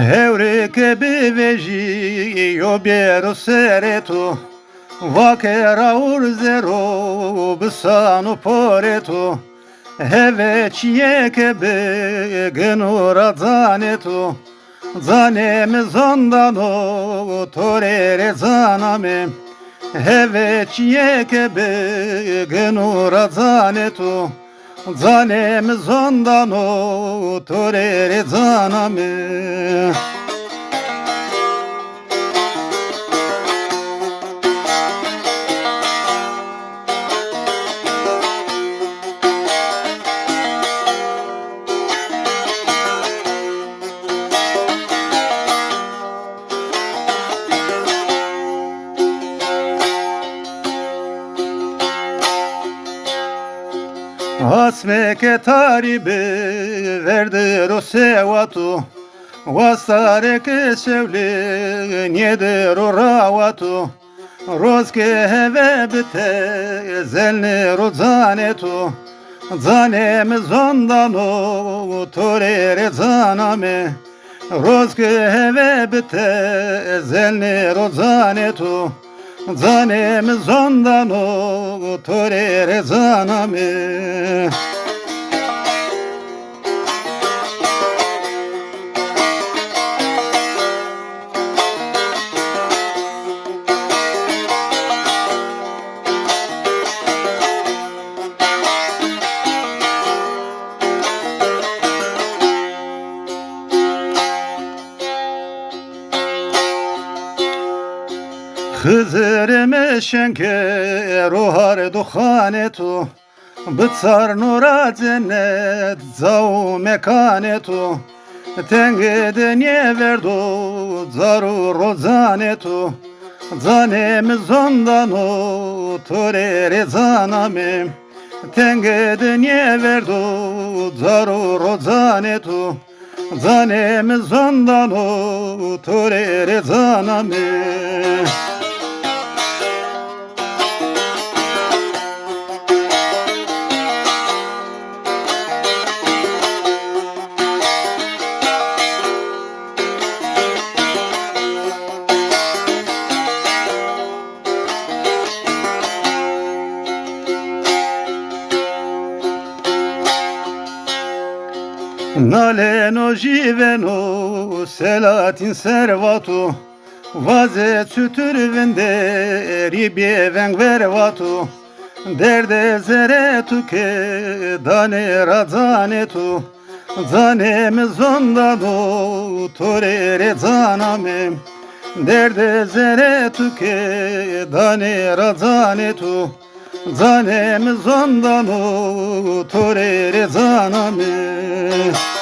Heureke beveji yobiero seretu Vakera urzero bisanu poretu Heveçiyeke be genura zanetu Zaneme zondano torere zaname Heveçiyeke be genura zanetu Zaneme zondano torere zaname Asmeke taribe verdir o sevatu Vastare Qesey nieder o ravatu Rozke heve bite zelne rozanetu Zanem zondano torere zaname Rozke heve bite zelne rozanetu Zanem zondano torere zaname Hızır meşenke ruhar duhanetu Bıtsar nura cennet zav mekanetu Tengede niye verdu zaru rozanetu Zanem zondano torere zaname Tengede niye verdu zaru rozanetu Zanem zondano torere zaname Naleno jiveno Selahattin servatu Vaze sütürvende ribyeven vervatu Derde zeretu ke dane razanetu Zanem zondano torere zaname Derde zeretu ke dane razanetu Zanem zondano torere zaname